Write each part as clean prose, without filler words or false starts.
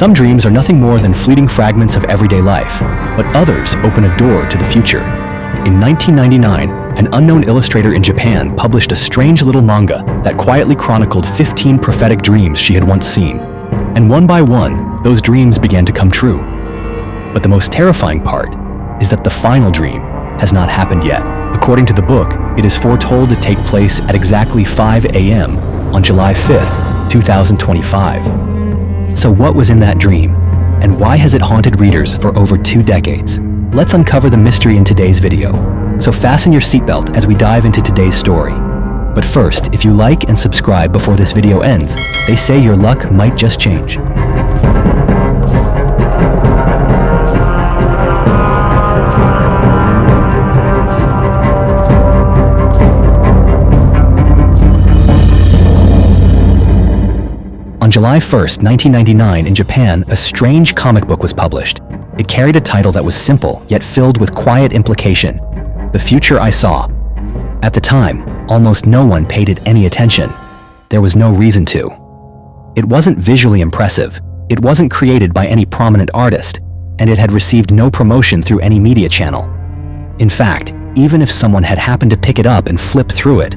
Some dreams are nothing more than fleeting fragments of everyday life, but others open a door to the future. In 1999, an unknown illustrator in Japan published a strange little manga that quietly chronicled 15 prophetic dreams she had once seen. And one by one, those dreams began to come true. But the most terrifying part is that the final dream has not happened yet. According to the book, it is foretold to take place at exactly 5 a.m. on July 5th, 2025. So what was in that dream, and why has it haunted readers for over 2 decades? Let's uncover the mystery in today's video. So fasten your seatbelt as we dive into today's story. But first, if you like and subscribe before this video ends, they say your luck might just change. On July 1st, 1999, in Japan, a strange comic book was published. It carried a title that was simple, yet filled with quiet implication: The Future I Saw. At the time, almost no one paid it any attention. There was no reason to. It wasn't visually impressive, it wasn't created by any prominent artist, and it had received no promotion through any media channel. In fact, even if someone had happened to pick it up and flip through it,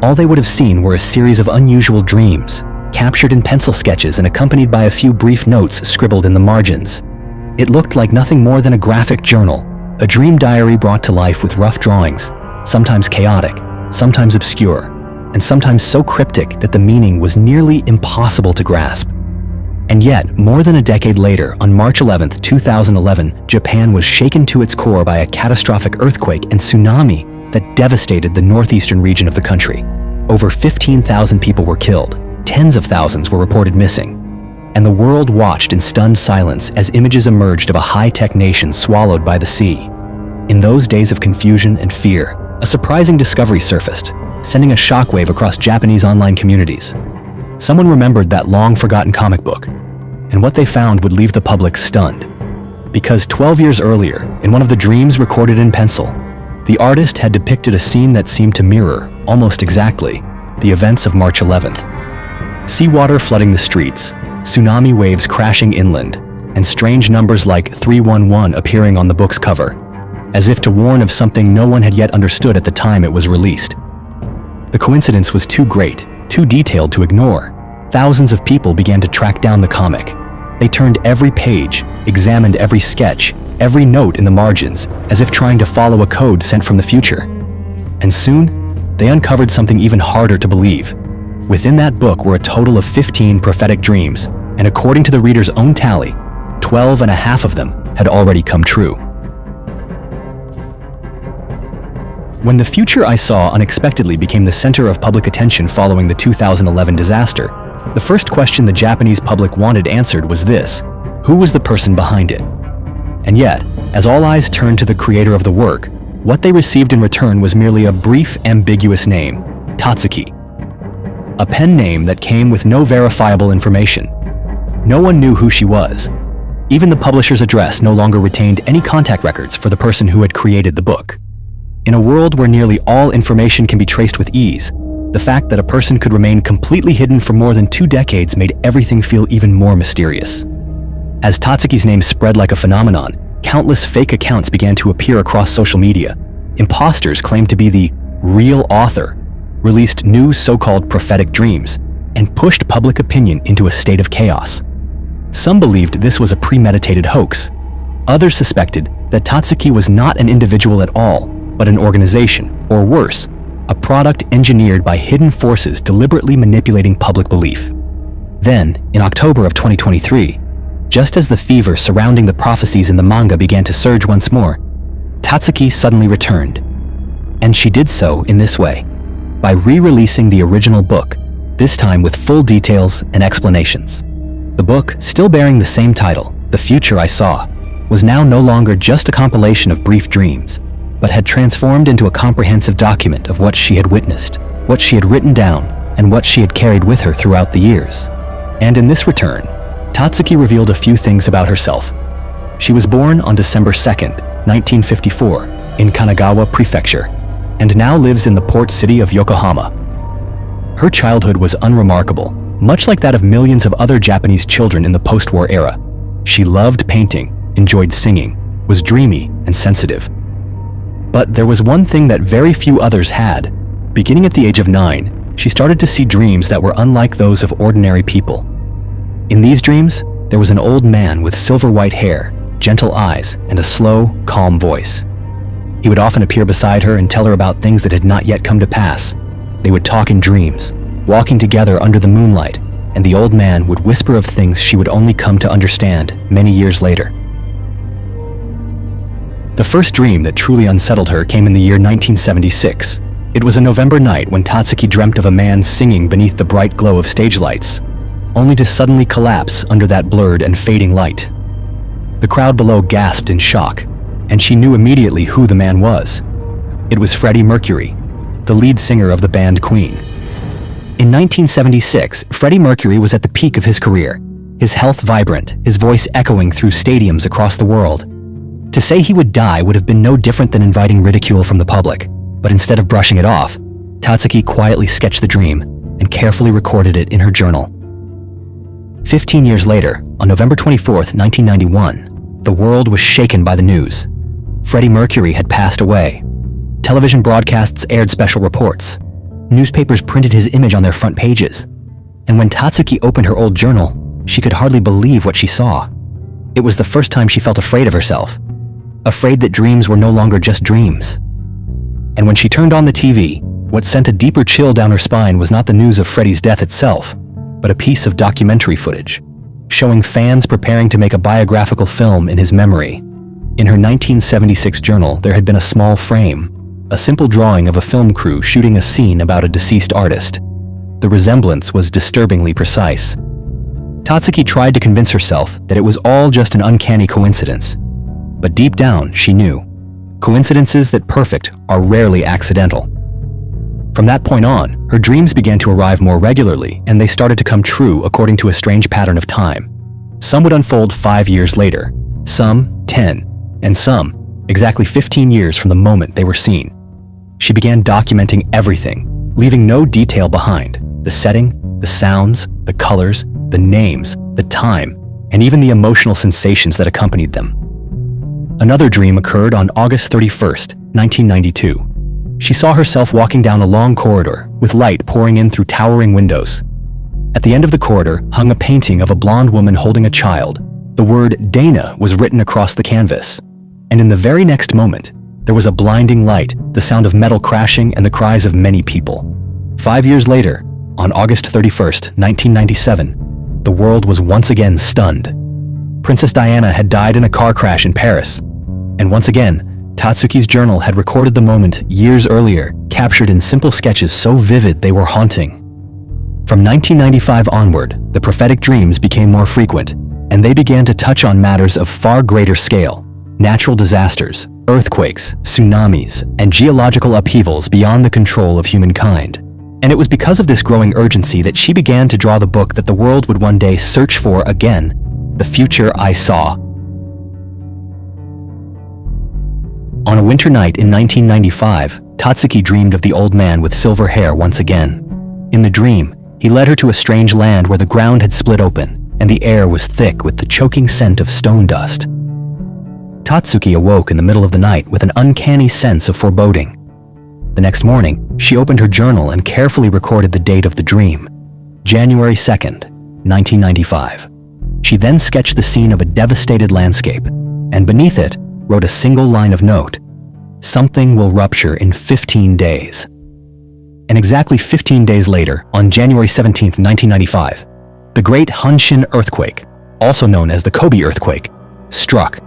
all they would have seen were a series of unusual dreams, captured in pencil sketches and accompanied by a few brief notes scribbled in the margins. It looked like nothing more than a graphic journal, a dream diary brought to life with rough drawings, sometimes chaotic, sometimes obscure, and sometimes so cryptic that the meaning was nearly impossible to grasp. And yet, more than a decade later, on March 11, 2011, Japan was shaken to its core by a catastrophic earthquake and tsunami that devastated the northeastern region of the country. Over 15,000 people were killed. Tens of thousands were reported missing, and the world watched in stunned silence as images emerged of a high-tech nation swallowed by the sea. In those days of confusion and fear, a surprising discovery surfaced, sending a shockwave across Japanese online communities. Someone remembered that long-forgotten comic book, and what they found would leave the public stunned. Because 12 years earlier, in one of the dreams recorded in pencil, the artist had depicted a scene that seemed to mirror, almost exactly, the events of March 11th. Seawater flooding the streets, tsunami waves crashing inland, and strange numbers like 311 appearing on the book's cover, as if to warn of something no one had yet understood at the time it was released. The coincidence was too great, too detailed to ignore. Thousands of people began to track down the comic. They turned every page, examined every sketch, every note in the margins, as if trying to follow a code sent from the future. And soon, they uncovered something even harder to believe. Within that book were a total of 15 prophetic dreams, and according to the reader's own tally, 12 and a half of them had already come true. When The Future I Saw unexpectedly became the center of public attention following the 2011 disaster, the first question the Japanese public wanted answered was this: who was the person behind it? And yet, as all eyes turned to the creator of the work, what they received in return was merely a brief, ambiguous name: Tatsuki. A pen name that came with no verifiable information. No one knew who she was. Even the publisher's address no longer retained any contact records for the person who had created the book. In a world where nearly all information can be traced with ease, the fact that a person could remain completely hidden for more than 2 decades made everything feel even more mysterious. As Tatsuki's name spread like a phenomenon, countless fake accounts began to appear across social media. Imposters claimed to be the real author, released new so-called prophetic dreams, and pushed public opinion into a state of chaos. Some believed this was a premeditated hoax. Others suspected that Tatsuki was not an individual at all, but an organization, or worse, a product engineered by hidden forces deliberately manipulating public belief. Then, in October of 2023, just as the fever surrounding the prophecies in the manga began to surge once more, Tatsuki suddenly returned. And she did so in this way: by re-releasing the original book, this time with full details and explanations. The book, still bearing the same title, The Future I Saw, was now no longer just a compilation of brief dreams, but had transformed into a comprehensive document of what she had witnessed, what she had written down, and what she had carried with her throughout the years. And in this return, Tatsuki revealed a few things about herself. She was born on December 2nd, 1954, in Kanagawa Prefecture, and now lives in the port city of Yokohama. Her childhood was unremarkable, much like that of millions of other Japanese children in the post-war era. She loved painting, enjoyed singing, was dreamy and sensitive. But there was one thing that very few others had. Beginning at the age of 9, she started to see dreams that were unlike those of ordinary people. In these dreams, there was an old man with silver white hair, gentle eyes, and a slow, calm voice. He would often appear beside her and tell her about things that had not yet come to pass. They would talk in dreams, walking together under the moonlight, and the old man would whisper of things she would only come to understand many years later. The first dream that truly unsettled her came in the year 1976. It was a November night when Tatsuki dreamt of a man singing beneath the bright glow of stage lights, only to suddenly collapse under that blurred and fading light. The crowd below gasped in shock, and she knew immediately who the man was. It was Freddie Mercury, the lead singer of the band Queen. In 1976, Freddie Mercury was at the peak of his career, his health vibrant, his voice echoing through stadiums across the world. To say he would die would have been no different than inviting ridicule from the public, but instead of brushing it off, Tatsuki quietly sketched the dream and carefully recorded it in her journal. 15 years later, on November 24, 1991, the world was shaken by the news. Freddie Mercury had passed away. Television broadcasts aired special reports. Newspapers printed his image on their front pages. And when Tatsuki opened her old journal, she could hardly believe what she saw. It was the first time she felt afraid of herself, afraid that dreams were no longer just dreams. And when she turned on the TV, what sent a deeper chill down her spine was not the news of Freddie's death itself, but a piece of documentary footage, showing fans preparing to make a biographical film in his memory. In her 1976 journal, there had been a small frame, a simple drawing of a film crew shooting a scene about a deceased artist. The resemblance was disturbingly precise. Tatsuki tried to convince herself that it was all just an uncanny coincidence. But deep down, she knew. Coincidences that perfect are rarely accidental. From that point on, her dreams began to arrive more regularly, and they started to come true according to a strange pattern of time. Some would unfold 5 years later, some 10, and some exactly 15 years from the moment they were seen. She began documenting everything, leaving no detail behind: the setting, the sounds, the colors, the names, the time, and even the emotional sensations that accompanied them. Another dream occurred on August 31st, 1992. She saw herself walking down a long corridor, with light pouring in through towering windows. At the end of the corridor hung a painting of a blonde woman holding a child. The word Dana was written across the canvas. And in the very next moment, there was a blinding light, the sound of metal crashing, and the cries of many people. 5 years later, on August 31st, 1997, the world was once again stunned. Princess Diana had died in a car crash in Paris. And once again, Tatsuki's journal had recorded the moment years earlier, captured in simple sketches so vivid they were haunting. From 1995 onward, the prophetic dreams became more frequent, and they began to touch on matters of far greater scale: natural disasters, earthquakes, tsunamis, and geological upheavals beyond the control of humankind. And it was because of this growing urgency that she began to draw the book that the world would one day search for again: The Future I Saw. On a winter night in 1995, Tatsuki dreamed of the old man with silver hair once again. In the dream, he led her to a strange land where the ground had split open, and the air was thick with the choking scent of stone dust. Tatsuki awoke in the middle of the night with an uncanny sense of foreboding. The next morning, she opened her journal and carefully recorded the date of the dream: January 2nd, 1995. She then sketched the scene of a devastated landscape, and beneath it, wrote a single line of note: "Something will rupture in 15 days. And exactly 15 days later, on January 17, 1995, the Great Hanshin earthquake, also known as the Kobe earthquake, struck.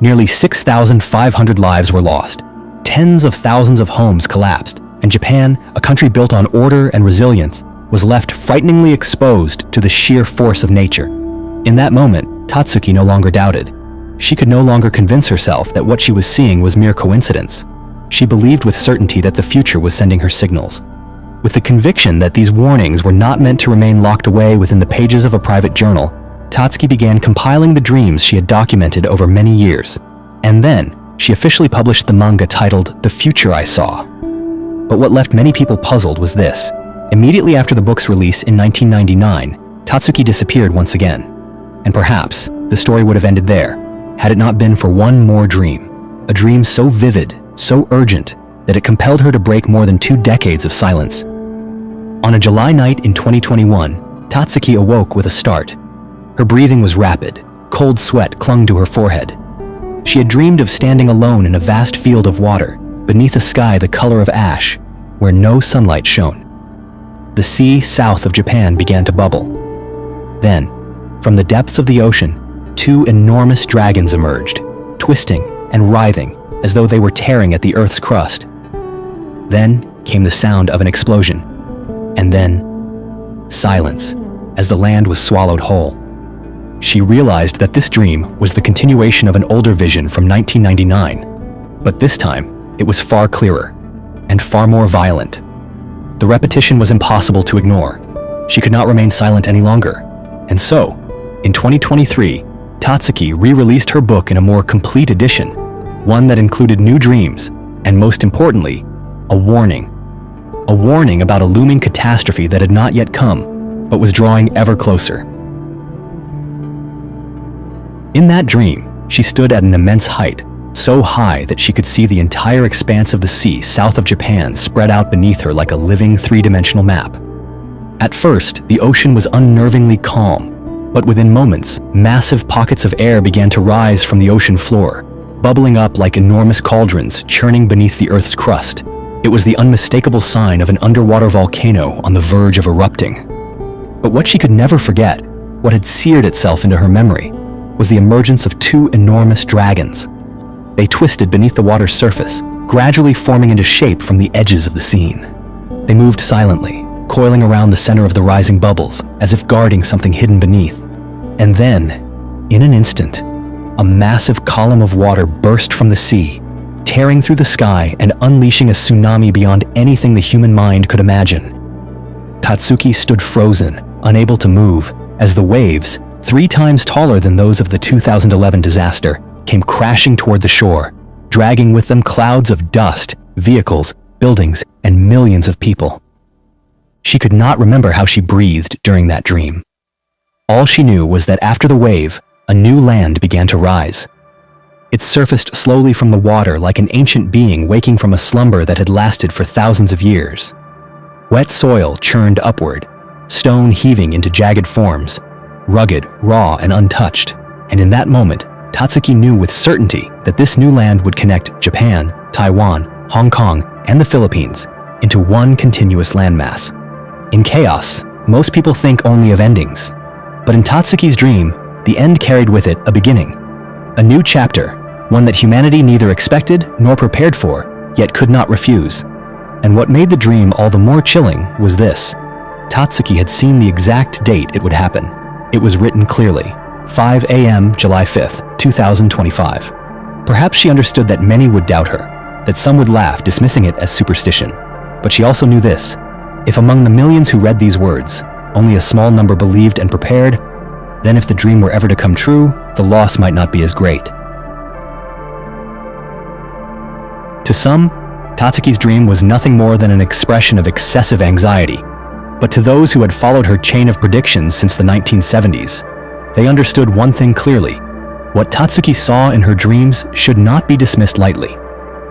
Nearly 6,500 lives were lost. Tens of thousands of homes collapsed, and Japan, a country built on order and resilience, was left frighteningly exposed to the sheer force of nature. In that moment, Tatsuki no longer doubted. She could no longer convince herself that what she was seeing was mere coincidence. She believed with certainty that the future was sending her signals. With the conviction that these warnings were not meant to remain locked away within the pages of a private journal, Tatsuki began compiling the dreams she had documented over many years. And then, she officially published the manga titled The Future I Saw. But what left many people puzzled was this: immediately after the book's release in 1999, Tatsuki disappeared once again. And perhaps, the story would have ended there, had it not been for one more dream. A dream so vivid, so urgent, that it compelled her to break more than 2 decades of silence. On a July night in 2021, Tatsuki awoke with a start. Her breathing was rapid, cold sweat clung to her forehead. She had dreamed of standing alone in a vast field of water, beneath a sky the color of ash, where no sunlight shone. The sea south of Japan began to bubble. Then, from the depths of the ocean, 2 enormous dragons emerged, twisting and writhing as though they were tearing at the Earth's crust. Then came the sound of an explosion, and then silence as the land was swallowed whole. She realized that this dream was the continuation of an older vision from 1999, but this time it was far clearer and far more violent. The repetition was impossible to ignore. She could not remain silent any longer. And so, in 2023, Tatsuki re-released her book in a more complete edition, one that included new dreams, and most importantly, a warning. A warning about a looming catastrophe that had not yet come, but was drawing ever closer. In that dream, she stood at an immense height, so high that she could see the entire expanse of the sea south of Japan spread out beneath her like a living 3-dimensional map. At first, the ocean was unnervingly calm, but within moments, massive pockets of air began to rise from the ocean floor, bubbling up like enormous cauldrons churning beneath the Earth's crust. It was the unmistakable sign of an underwater volcano on the verge of erupting. But what she could never forget, what had seared itself into her memory, was the emergence of 2 enormous dragons. They twisted beneath the water's surface, gradually forming into shape from the edges of the scene. They moved silently, coiling around the center of the rising bubbles, as if guarding something hidden beneath. And then, in an instant, a massive column of water burst from the sea, tearing through the sky and unleashing a tsunami beyond anything the human mind could imagine. Tatsuki stood frozen, unable to move, as the waves, 3 times taller than those of the 2011 disaster, came crashing toward the shore, dragging with them clouds of dust, vehicles, buildings, and millions of people. She could not remember how she breathed during that dream. All she knew was that after the wave, a new land began to rise. It surfaced slowly from the water like an ancient being waking from a slumber that had lasted for thousands of years. Wet soil churned upward, stone heaving into jagged forms, rugged, raw, and untouched. And in that moment, Tatsuki knew with certainty that this new land would connect Japan, Taiwan, Hong Kong, and the Philippines into one continuous landmass. In chaos, most people think only of endings. But in Tatsuki's dream, the end carried with it a beginning. A new chapter, one that humanity neither expected nor prepared for, yet could not refuse. And what made the dream all the more chilling was this. Tatsuki had seen the exact date it would happen. It was written clearly, 5 a.m. July 5th, 2025. Perhaps she understood that many would doubt her, that some would laugh, dismissing it as superstition. But she also knew this. If among the millions who read these words, only a small number believed and prepared, then if the dream were ever to come true, the loss might not be as great. To some, Tatsuki's dream was nothing more than an expression of excessive anxiety. But to those who had followed her chain of predictions since the 1970s, they understood one thing clearly. What Tatsuki saw in her dreams should not be dismissed lightly.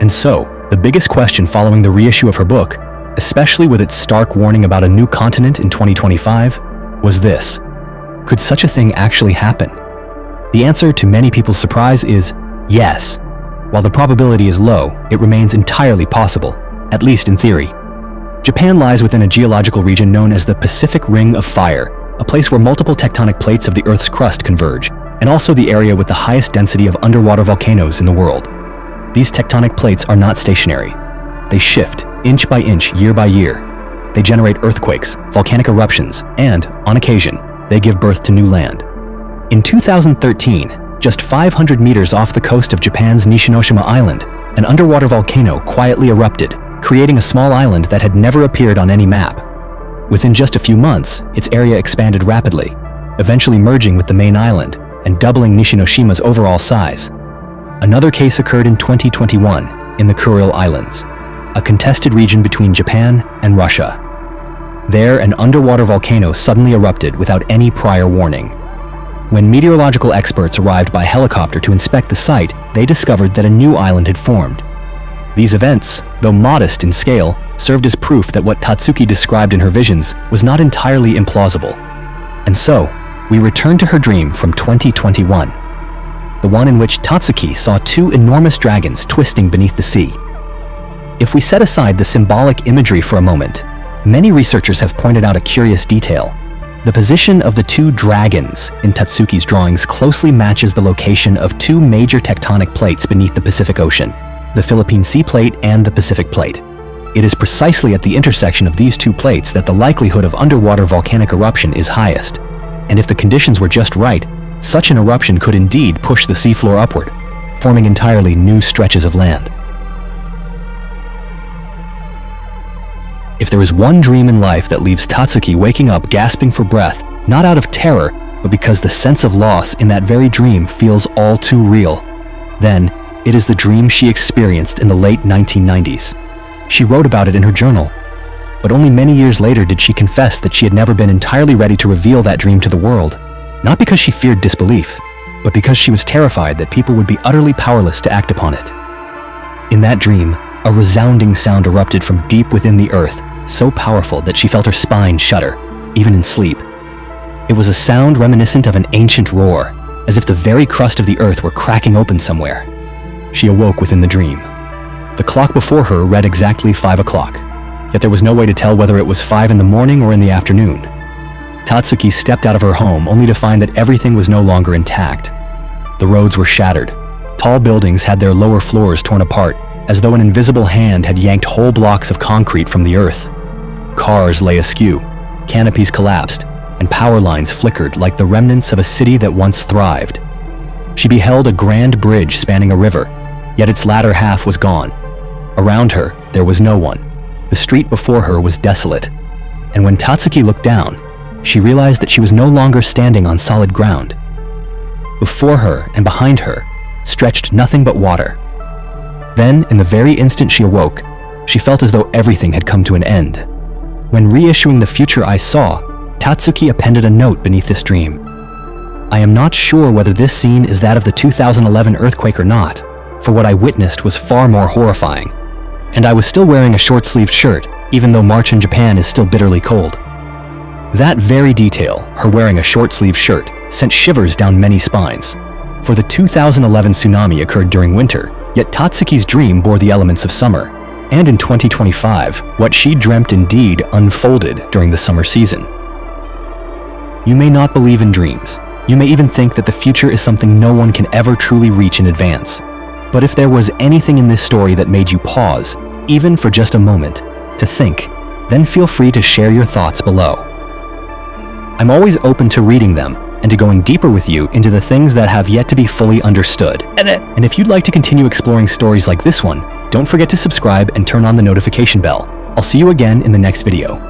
And so, the biggest question following the reissue of her book, especially with its stark warning about a new continent in 2025, was this. Could such a thing actually happen? The answer to many people's surprise is yes. While the probability is low, it remains entirely possible, at least in theory. Japan lies within a geological region known as the Pacific Ring of Fire, a place where multiple tectonic plates of the Earth's crust converge, and also the area with the highest density of underwater volcanoes in the world. These tectonic plates are not stationary. They shift, inch by inch, year by year. They generate earthquakes, volcanic eruptions, and, on occasion, they give birth to new land. In 2013, just 500 meters off the coast of Japan's Nishinoshima Island, an underwater volcano quietly erupted, creating a small island that had never appeared on any map. Within just a few months, its area expanded rapidly, eventually merging with the main island and doubling Nishinoshima's overall size. Another case occurred in 2021 in the Kuril Islands, a contested region between Japan and Russia. There, an underwater volcano suddenly erupted without any prior warning. When meteorological experts arrived by helicopter to inspect the site, they discovered that a new island had formed. These events, though modest in scale, served as proof that what Tatsuki described in her visions was not entirely implausible. And so, we return to her dream from 2021, the one in which Tatsuki saw two enormous dragons twisting beneath the sea. If we set aside the symbolic imagery for a moment, many researchers have pointed out a curious detail. The position of the two dragons in Tatsuki's drawings closely matches the location of two major tectonic plates beneath the Pacific Ocean, the Philippine Sea Plate and the Pacific Plate. It is precisely at the intersection of these two plates that the likelihood of underwater volcanic eruption is highest. And if the conditions were just right, such an eruption could indeed push the seafloor upward, forming entirely new stretches of land. If there is one dream in life that leaves Tatsuki waking up gasping for breath, not out of terror, but because the sense of loss in that very dream feels all too real, then it is the dream she experienced in the late 1990s. She wrote about it in her journal, but only many years later did she confess that she had never been entirely ready to reveal that dream to the world, not because she feared disbelief, but because she was terrified that people would be utterly powerless to act upon it. In that dream, a resounding sound erupted from deep within the earth, so powerful that she felt her spine shudder, even in sleep. It was a sound reminiscent of an ancient roar, as if the very crust of the earth were cracking open somewhere. She awoke within the dream. The clock before her read exactly 5 o'clock, yet there was no way to tell whether it was 5 in the morning or in the afternoon. Tatsuki stepped out of her home only to find that everything was no longer intact. The roads were shattered. Tall buildings had their lower floors torn apart, as though an invisible hand had yanked whole blocks of concrete from the earth. Cars lay askew, canopies collapsed, and power lines flickered like the remnants of a city that once thrived. She beheld a grand bridge spanning a river, yet its latter half was gone. Around her, there was no one. The street before her was desolate, and when Tatsuki looked down, she realized that she was no longer standing on solid ground. Before her and behind her stretched nothing but water. Then, in the very instant she awoke, she felt as though everything had come to an end. When reissuing The Future I Saw, Tatsuki appended a note beneath this dream. I am not sure whether this scene is that of the 2011 earthquake or not, for what I witnessed was far more horrifying. And I was still wearing a short-sleeved shirt, even though March in Japan is still bitterly cold. That very detail, her wearing a short-sleeved shirt, sent shivers down many spines. For the 2011 tsunami occurred during winter, yet Tatsuki's dream bore the elements of summer. And in 2025, what she dreamt indeed unfolded during the summer season. You may not believe in dreams. You may even think that the future is something no one can ever truly reach in advance. But if there was anything in this story that made you pause, even for just a moment, to think, then feel free to share your thoughts below. I'm always open to reading them and to going deeper with you into the things that have yet to be fully understood. And if you'd like to continue exploring stories like this one, don't forget to subscribe and turn on the notification bell. I'll see you again in the next video.